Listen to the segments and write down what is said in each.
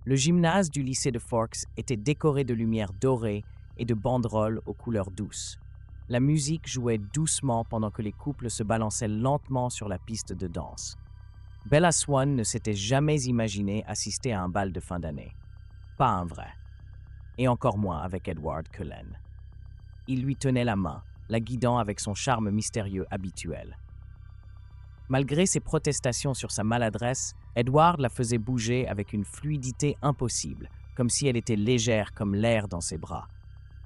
Le gymnase du lycée de Forks était décoré de lumières dorées et de banderoles aux couleurs douces. La musique jouait doucement pendant que les couples se balançaient lentement sur la piste de danse. Bella Swan ne s'était jamais imaginé assister à un bal de fin d'année. Pas un vrai. Et encore moins avec Edward Cullen. Il lui tenait la main, la guidant avec son charme mystérieux habituel. Malgré ses protestations sur sa maladresse, Edward la faisait bouger avec une fluidité impossible, comme si elle était légère comme l'air dans ses bras.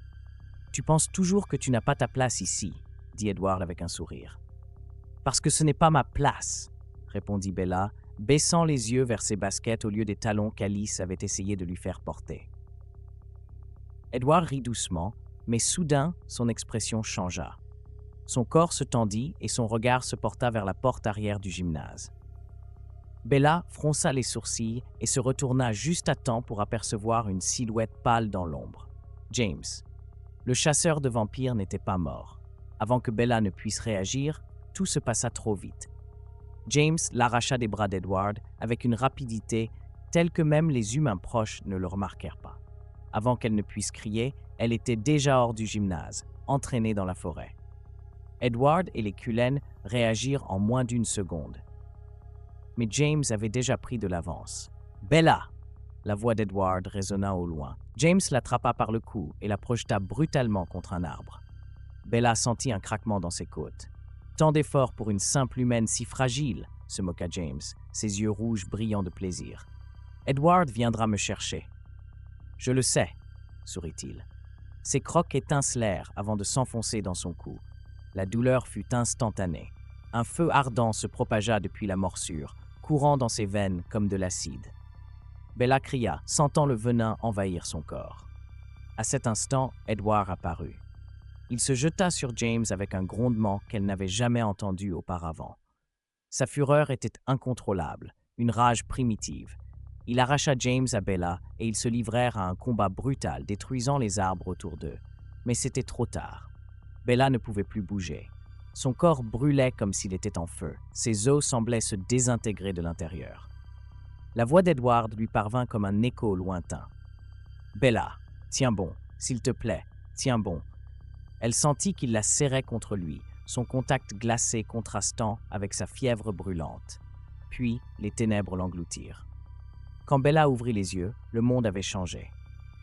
« Tu penses toujours que tu n'as pas ta place ici, » dit Edward avec un sourire. « Parce que ce n'est pas ma place, » répondit Bella, baissant les yeux vers ses baskets au lieu des talons qu'Alice avait essayé de lui faire porter. Edward rit doucement, mais soudain, son expression changea. Son corps se tendit et son regard se porta vers la porte arrière du gymnase. Bella fronça les sourcils et se retourna juste à temps pour apercevoir une silhouette pâle dans l'ombre. James. Le chasseur de vampires n'était pas mort. Avant que Bella ne puisse réagir, tout se passa trop vite. James l'arracha des bras d'Edward avec une rapidité telle que même les humains proches ne le remarquèrent pas. Avant qu'elle ne puisse crier, elle était déjà hors du gymnase, entraînée dans la forêt. Edward et les Cullen réagirent en moins d'une seconde. Mais James avait déjà pris de l'avance. « Bella !» La voix d'Edward résonna au loin. James l'attrapa par le cou et la projeta brutalement contre un arbre. Bella sentit un craquement dans ses côtes. « Tant d'efforts pour une simple humaine si fragile !» se moqua James, ses yeux rouges brillant de plaisir. « Edward viendra me chercher. »« Je le sais !» sourit-il. Ses crocs étincelèrent avant de s'enfoncer dans son cou. La douleur fut instantanée. Un feu ardent se propagea depuis la morsure, courant dans ses veines comme de l'acide. Bella cria, sentant le venin envahir son corps. À cet instant, Edward apparut. Il se jeta sur James avec un grondement qu'elle n'avait jamais entendu auparavant. Sa fureur était incontrôlable, une rage primitive. Il arracha James à Bella et ils se livrèrent à un combat brutal, détruisant les arbres autour d'eux. Mais c'était trop tard. Bella ne pouvait plus bouger. Son corps brûlait comme s'il était en feu. Ses os semblaient se désintégrer de l'intérieur. La voix d'Edward lui parvint comme un écho lointain. « Bella, tiens bon, s'il te plaît, tiens bon. » Elle sentit qu'il la serrait contre lui, son contact glacé contrastant avec sa fièvre brûlante. Puis, les ténèbres l'engloutirent. Quand Bella ouvrit les yeux, le monde avait changé.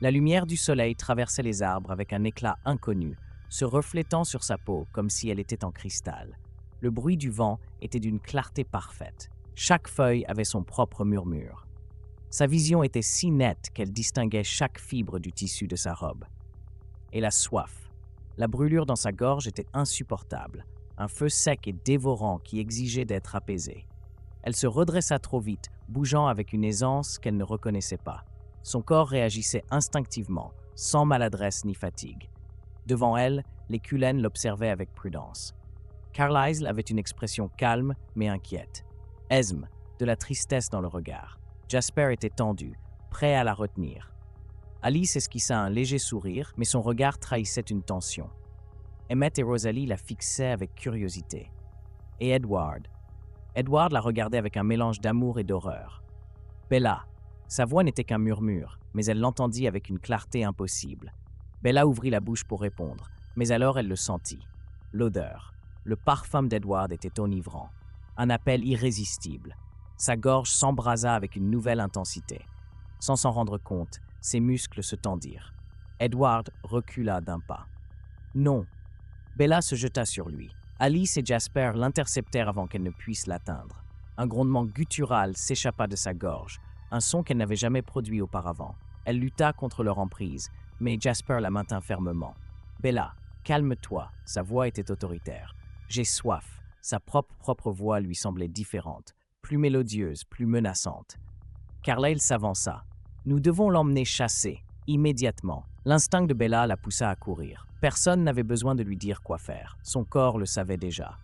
La lumière du soleil traversait les arbres avec un éclat inconnu, se reflétant sur sa peau comme si elle était en cristal. Le bruit du vent était d'une clarté parfaite. Chaque feuille avait son propre murmure. Sa vision était si nette qu'elle distinguait chaque fibre du tissu de sa robe. Et la soif. La brûlure dans sa gorge était insupportable, un feu sec et dévorant qui exigeait d'être apaisé. Elle se redressa trop vite, bougeant avec une aisance qu'elle ne reconnaissait pas. Son corps réagissait instinctivement, sans maladresse ni fatigue. Devant elle, les Cullen l'observaient avec prudence. Carlisle avait une expression calme mais inquiète. Esme, de la tristesse dans le regard. Jasper était tendu, prêt à la retenir. Alice esquissa un léger sourire, mais son regard trahissait une tension. Emmett et Rosalie la fixaient avec curiosité. Et Edward la regardait avec un mélange d'amour et d'horreur. Bella. Sa voix n'était qu'un murmure, mais elle l'entendit avec une clarté impossible. Bella ouvrit la bouche pour répondre, mais alors elle le sentit. L'odeur. Le parfum d'Edward était enivrant. Un appel irrésistible. Sa gorge s'embrasa avec une nouvelle intensité. Sans s'en rendre compte, ses muscles se tendirent. Edward recula d'un pas. Non. Bella se jeta sur lui. Alice et Jasper l'interceptèrent avant qu'elle ne puisse l'atteindre. Un grondement guttural s'échappa de sa gorge, un son qu'elle n'avait jamais produit auparavant. Elle lutta contre leur emprise, mais Jasper la maintint fermement. « Bella, calme-toi », sa voix était autoritaire. « J'ai soif ». Sa propre voix lui semblait différente, plus mélodieuse, plus menaçante. Carlisle s'avança. « Nous devons l'emmener chasser, immédiatement. » L'instinct de Bella la poussa à courir. Personne n'avait besoin de lui dire quoi faire. Son corps le savait déjà.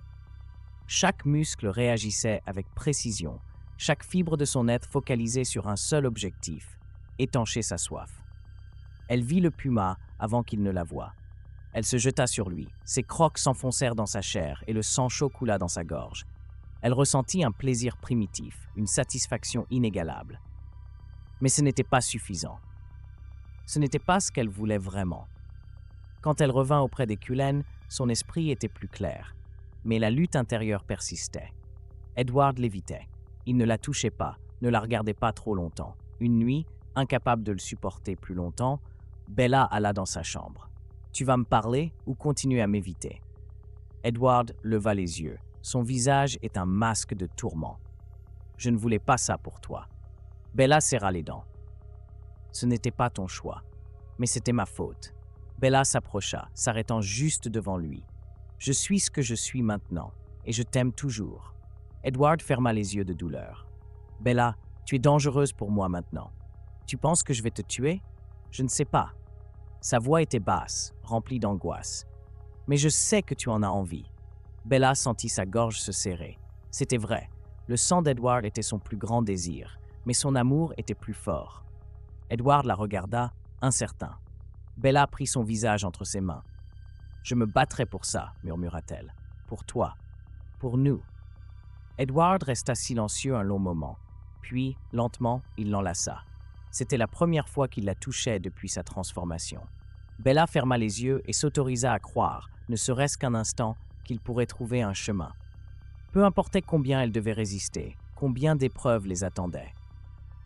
Chaque muscle réagissait avec précision, chaque fibre de son être focalisée sur un seul objectif, étancher sa soif. Elle vit le puma avant qu'il ne la voie. Elle se jeta sur lui. Ses crocs s'enfoncèrent dans sa chair et le sang chaud coula dans sa gorge. Elle ressentit un plaisir primitif, une satisfaction inégalable. Mais ce n'était pas suffisant. Ce n'était pas ce qu'elle voulait vraiment. Quand elle revint auprès des Cullen, son esprit était plus clair. Mais la lutte intérieure persistait. Edward l'évitait. Il ne la touchait pas, ne la regardait pas trop longtemps. Une nuit, incapable de le supporter plus longtemps, Bella alla dans sa chambre. « Tu vas me parler ou continuer à m'éviter ?» Edward leva les yeux. Son visage est un masque de tourment. « Je ne voulais pas ça pour toi. » Bella serra les dents. « Ce n'était pas ton choix, mais c'était ma faute. » Bella s'approcha, s'arrêtant juste devant lui. « Je suis ce que je suis maintenant, et je t'aime toujours. » Edward ferma les yeux de douleur. « Bella, tu es dangereuse pour moi maintenant. Tu penses que je vais te tuer? Je ne sais pas. » Sa voix était basse, remplie d'angoisse. « Mais je sais que tu en as envie. » Bella sentit sa gorge se serrer. C'était vrai, le sang d'Edward était son plus grand désir, mais son amour était plus fort. Edward la regarda, incertain. Bella prit son visage entre ses mains. « Je me battrai pour ça, » murmura-t-elle. « Pour toi. Pour nous. » Edward resta silencieux un long moment. Puis, lentement, il l'enlaça. C'était la première fois qu'il la touchait depuis sa transformation. Bella ferma les yeux et s'autorisa à croire, ne serait-ce qu'un instant, qu'il pourrait trouver un chemin. Peu importait combien elle devait résister, combien d'épreuves les attendaient.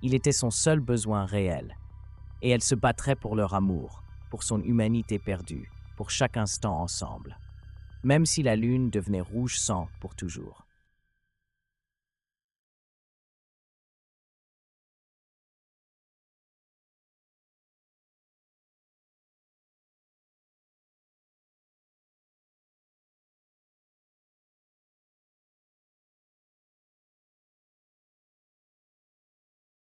Il était son seul besoin réel. Et elle se battrait pour leur amour, pour son humanité perdue, pour chaque instant ensemble. Même si la lune devenait rouge sang pour toujours.